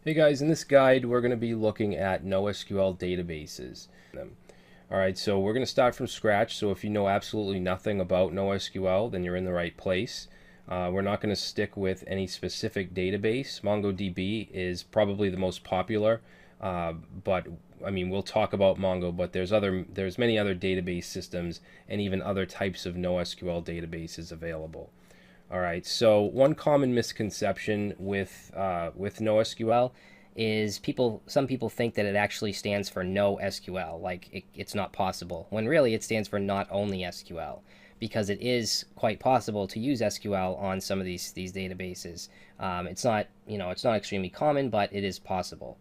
Hey guys, in this guide we're going to be looking at NoSQL databases. Alright, so we're going to start from scratch, so if you know absolutely nothing about NoSQL, then you're in the right place. We're not going to stick with any specific database. MongoDB is probably the most popular, but I mean we'll talk about Mongo, but there's many other database systems and even other types of NoSQL databases available. All right. So one common misconception with NoSQL Is some people think that it actually stands for no SQL, like it's not possible, when really it stands for not only SQL, because it is quite possible to use SQL on some of these databases. It's not, it's not extremely common, but it is possible.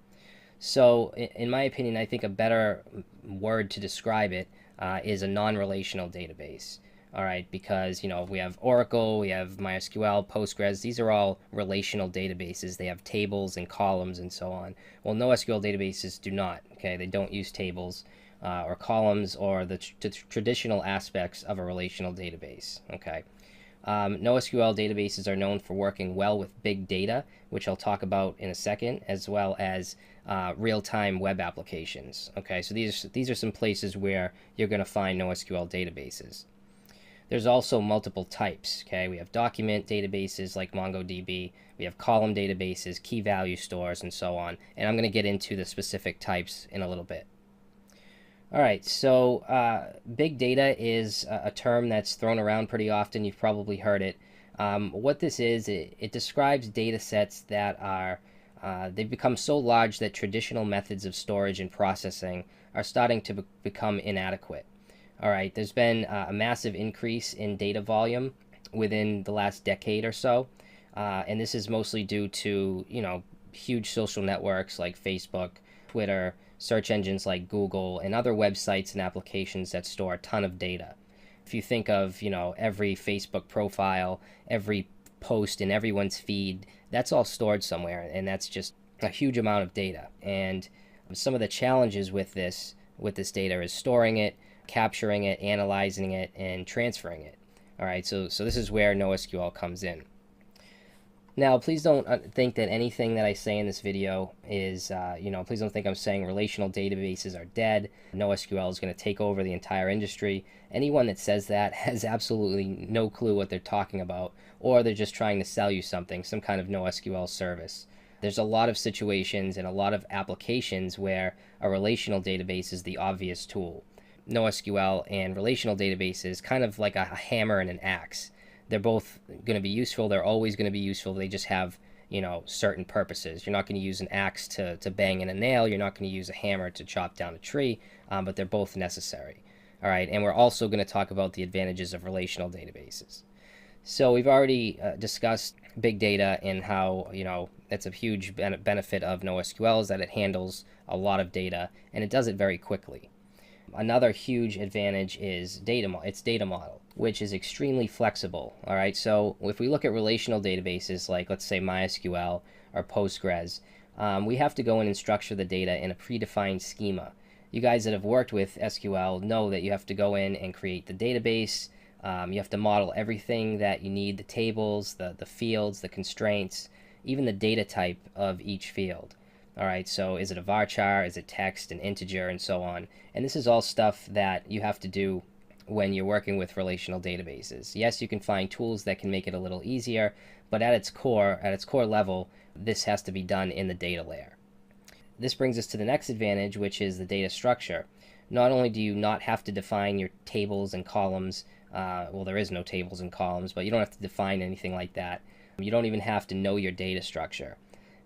So in my opinion, I think a better word to describe it is a non-relational database. All right, because we have Oracle, we have MySQL, Postgres. These are all relational databases. They have tables and columns and so on. Well, NoSQL databases do not. Okay, they don't use tables or columns or the traditional aspects of a relational database. Okay. NoSQL databases are known for working well with big data, which I'll talk about in a second, as well as real-time web applications. Okay, so these are some places where you're going to find NoSQL databases. There's also multiple types. Okay, we have document databases like MongoDB, we have column databases, key value stores, and so on. And I'm going to get into the specific types in a little bit. All right, so big data is a term that's thrown around pretty often. You've probably heard it. What this is, it describes data sets that are they've become so large that traditional methods of storage and processing are starting to become inadequate. All right, there's been a massive increase in data volume within the last decade or so, and this is mostly due to huge social networks like Facebook, Twitter, search engines like Google, and other websites and applications that store a ton of data. If you think of every Facebook profile, every post in everyone's feed, that's all stored somewhere, and that's just a huge amount of data. And some of the challenges with this data is storing it, capturing it, analyzing it, and transferring it. All right, so this is where NoSQL comes in. Now, please don't think that anything that I say in this video is, please don't think I'm saying relational databases are dead. NoSQL is going to take over the entire industry. Anyone that says that has absolutely no clue what they're talking about, or they're just trying to sell you something, some kind of NoSQL service. There's a lot of situations and a lot of applications where a relational database is the obvious tool. NoSQL and relational databases kind of like a hammer and an axe. They're both going to be useful. They're always going to be useful. They just have, certain purposes. You're not going to use an axe to bang in a nail. You're not going to use a hammer to chop down a tree, but they're both necessary. All right, and we're also going to talk about the advantages of relational databases. So we've already discussed big data and how, that's a huge benefit of NoSQL is that it handles a lot of data, and it does it very quickly. Another huge advantage is its data model, which is extremely flexible. All right, so if we look at relational databases like, let's say, MySQL or Postgres, we have to go in and structure the data in a predefined schema. You guys that have worked with SQL know that you have to go in and create the database. You have to model everything that you need, the tables, the fields, the constraints, even the data type of each field. All right, so is it a varchar, is it text, an integer, and so on. And this is all stuff that you have to do when you're working with relational databases. Yes, you can find tools that can make it a little easier, but at its core level, this has to be done in the data layer. This brings us to the next advantage, which is the data structure. Not only do you not have to define your tables and columns, well, there is no tables and columns, but you don't have to define anything like that. You don't even have to know your data structure.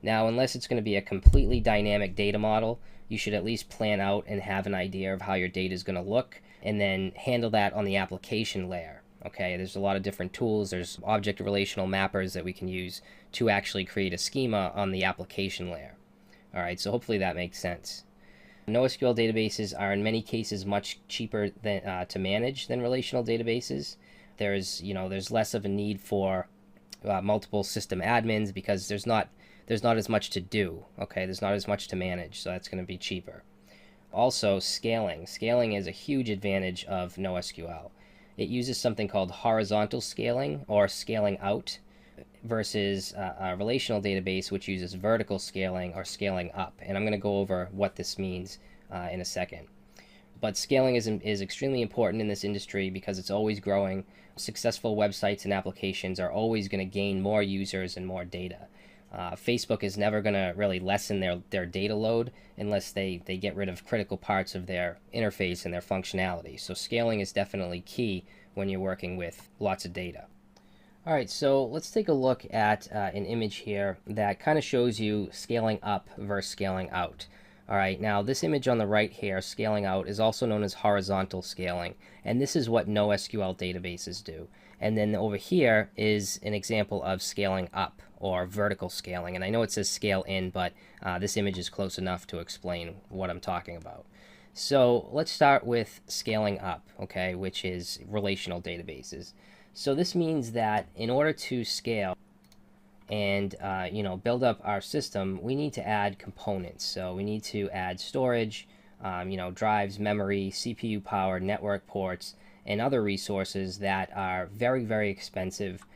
Now, unless it's going to be a completely dynamic data model, you should at least plan out and have an idea of how your data is going to look, and then handle that on the application layer. Okay, there's a lot of different tools. There's object relational mappers that we can use to actually create a schema on the application layer. All right, so hopefully that makes sense. NoSQL databases are in many cases much cheaper to manage than relational databases. There's less of a need for multiple system admins because there's not as much to do. Okay, there's not as much to manage, so that's going to be cheaper. Also, scaling. Scaling is a huge advantage of NoSQL. It uses something called horizontal scaling or scaling out. versus a relational database which uses vertical scaling or scaling up. And I'm going to go over what this means in a second. But scaling is extremely important in this industry because it's always growing. Successful websites and applications are always going to gain more users and more data. Facebook is never going to really lessen their data load unless they get rid of critical parts of their interface and their functionality. So scaling is definitely key when you're working with lots of data. All right, so let's take a look at an image here that kind of shows you scaling up versus scaling out. All right, now this image on the right here, scaling out, is also known as horizontal scaling, and this is what NoSQL databases do. And then over here is an example of scaling up, or vertical scaling. And I know it says scale in, but this image is close enough to explain what I'm talking about. So let's start with scaling up, okay, which is relational databases. So this means that in order to scale and build up our system, we need to add components. So we need to add storage, drives, memory, CPU power, network ports, and other resources that are very, very expensive.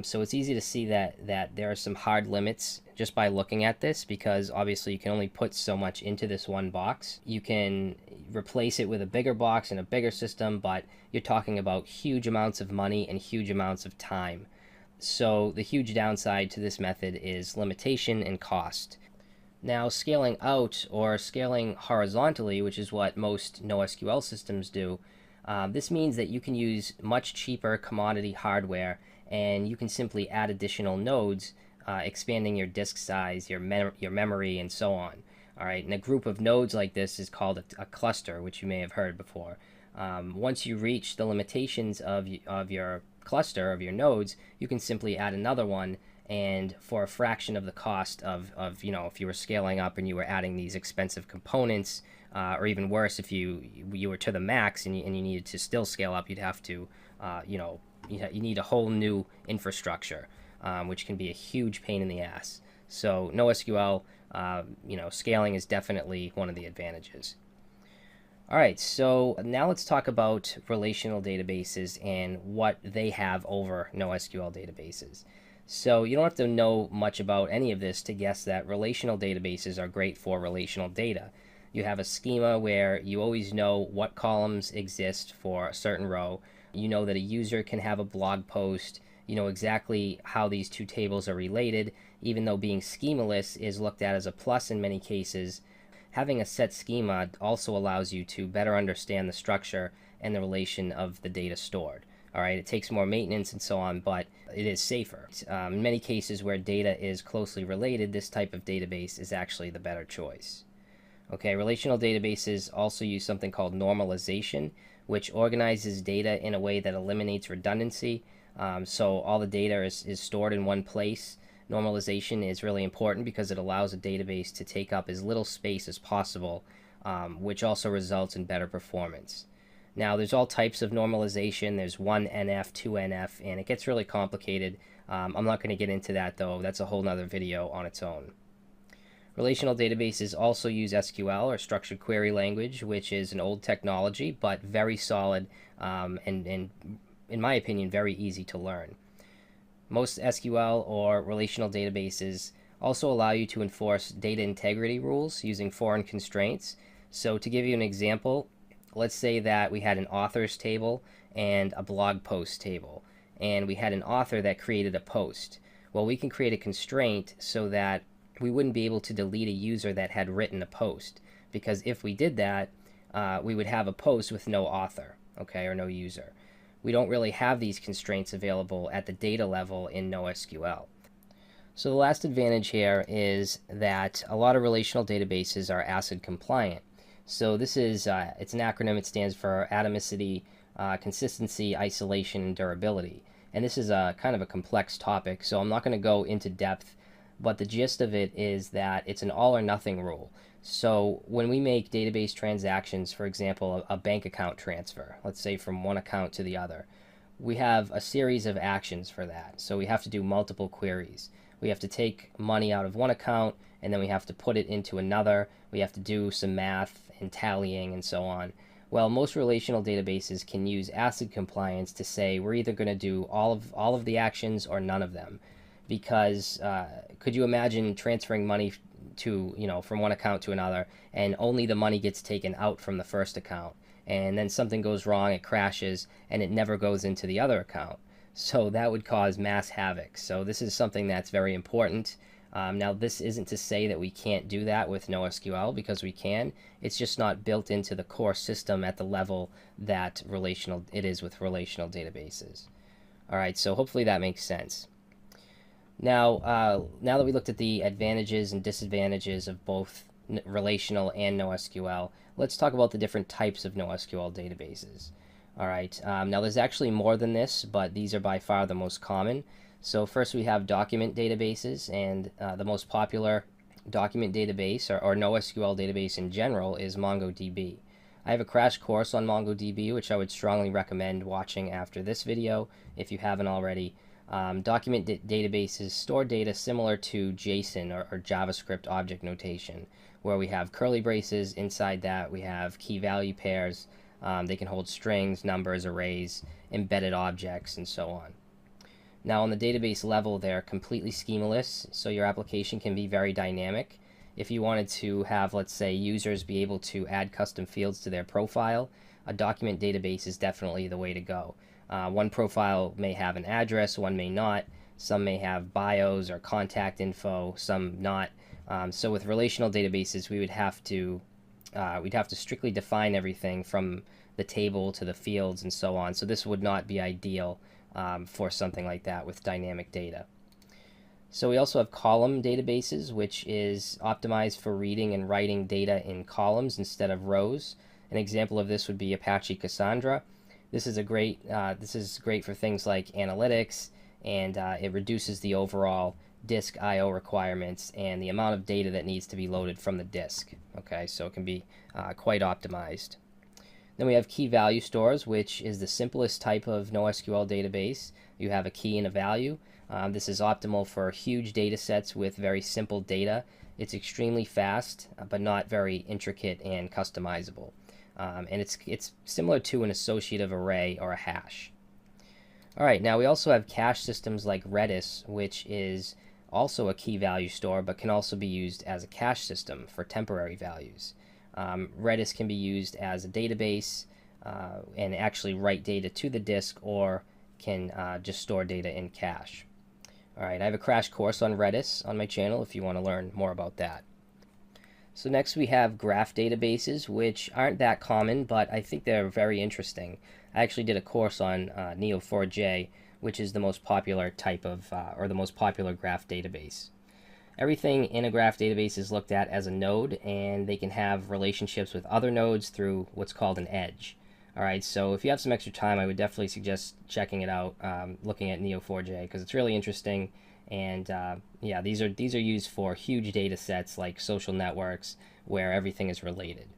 So it's easy to see that there are some hard limits just by looking at this, because obviously you can only put so much into this one box. You can replace it with a bigger box and a bigger system, but you're talking about huge amounts of money and huge amounts of time. So the huge downside to this method is limitation and cost. Now, scaling out or scaling horizontally, which is what most NoSQL systems do, this means that you can use much cheaper commodity hardware, and you can simply add additional nodes, expanding your disk size, your memory, and so on. All right, and a group of nodes like this is called a cluster, which you may have heard before. Once you reach the limitations of your cluster, of your nodes, you can simply add another one, and for a fraction of the cost of if you were scaling up and you were adding these expensive components, or even worse, if you were to the max and you needed to still scale up, you'd have to you need a whole new infrastructure, which can be a huge pain in the ass. So NoSQL, scaling is definitely one of the advantages. All right, so now let's talk about relational databases and what they have over NoSQL databases. So you don't have to know much about any of this to guess that relational databases are great for relational data. You have a schema where you always know what columns exist for a certain row. You know that a user can have a blog post. You know exactly how these two tables are related, even though being schemaless is looked at as a plus in many cases. Having a set schema also allows you to better understand the structure and the relation of the data stored. All right, it takes more maintenance and so on, but it is safer. In many cases where data is closely related, this type of database is actually the better choice. Okay, relational databases also use something called normalization, which organizes data in a way that eliminates redundancy. So all the data is stored in one place. Normalization is really important because it allows a database to take up as little space as possible, which also results in better performance. Now, there's all types of normalization. There's 1NF, 2NF, and it gets really complicated. I'm not going to get into that, though. That's a whole nother video on its own. Relational databases also use SQL, or structured query language, which is an old technology, but very solid and in my opinion, very easy to learn. Most SQL or relational databases also allow you to enforce data integrity rules using foreign constraints. So to give you an example, let's say that we had an authors table and a blog post table, and we had an author that created a post. Well, we can create a constraint so that we wouldn't be able to delete a user that had written a post, because if we did that, we would have a post with no author, okay, or no user. We don't really have these constraints available at the data level in NoSQL. So the last advantage here is that a lot of relational databases are ACID compliant. So this is, it's an acronym. It stands for atomicity, consistency, isolation, and durability. And this is a kind of a complex topic, so I'm not going to go into depth, but the gist of it is that it's an all or nothing rule. So when we make database transactions, for example, a bank account transfer, let's say from one account to the other, we have a series of actions for that. So we have to do multiple queries. We have to take money out of one account, and then we have to put it into another. We have to do some math and tallying and so on. Well, most relational databases can use ACID compliance to say we're either going to do all of the actions or none of them. because could you imagine transferring money to, from one account to another, and only the money gets taken out from the first account, and then something goes wrong, it crashes, and it never goes into the other account? So that would cause mass havoc. So this is something that's very important. Now, this isn't to say that we can't do that with NoSQL, because we can. It's just not built into the core system at the level that it is with relational databases. All right, so hopefully that makes sense. Now, now that we looked at the advantages and disadvantages of both relational and NoSQL, let's talk about the different types of NoSQL databases. All right, now there's actually more than this, but these are by far the most common. So first we have document databases, and the most popular document database, or NoSQL database in general, is MongoDB. I have a crash course on MongoDB, which I would strongly recommend watching after this video if you haven't already. Document databases store data similar to JSON or JavaScript object notation, where we have curly braces. Inside that we have key value pairs. They can hold strings, numbers, arrays, embedded objects, and so on. Now, on the database level, they're completely schemaless, so your application can be very dynamic. If you wanted to have, let's say, users be able to add custom fields to their profile, a document database is definitely the way to go. One profile may have an address, one may not. Some may have bios or contact info, some not. So with relational databases, we'd have to strictly define everything from the table to the fields and so on. So this would not be ideal for something like that with dynamic data. So we also have column databases, which is optimized for reading and writing data in columns instead of rows. An example of this would be Apache Cassandra. This is great for things like analytics, and it reduces the overall disk I/O requirements and the amount of data that needs to be loaded from the disk. Okay, so it can be quite optimized. Then we have key value stores, which is the simplest type of NoSQL database. You have a key and a value. This is optimal for huge data sets with very simple data. It's extremely fast, but not very intricate and customizable. And it's similar to an associative array or a hash. All right, now we also have cache systems like Redis, which is also a key value store, but can also be used as a cache system for temporary values. Redis can be used as a database and actually write data to the disk, or can just store data in cache. All right, I have a crash course on Redis on my channel if you want to learn more about that. So next we have graph databases, which aren't that common, but I think they're very interesting. I actually did a course on Neo4j, which is the most popular type of, or the most popular graph database. Everything in a graph database is looked at as a node, and they can have relationships with other nodes through what's called an edge. All right, so if you have some extra time, I would definitely suggest checking it out, looking at Neo4j, because it's really interesting. And yeah, these are used for huge data sets like social networks where everything is related.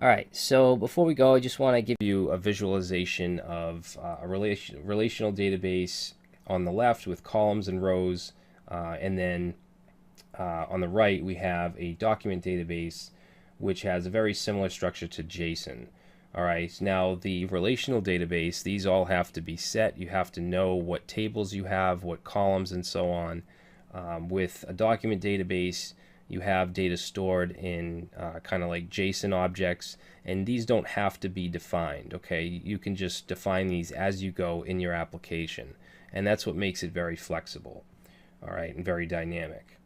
All right, so before we go, I just want to give you a visualization of a relational database on the left with columns and rows, and then on the right we have a document database which has a very similar structure to JSON. All right, now the relational database, these all have to be set. You have to know what tables you have, what columns, and so on. With a document database, you have data stored in kind of like JSON objects, and these don't have to be defined. Okay, you can just define these as you go in your application, and that's what makes it very flexible. All right, and very dynamic.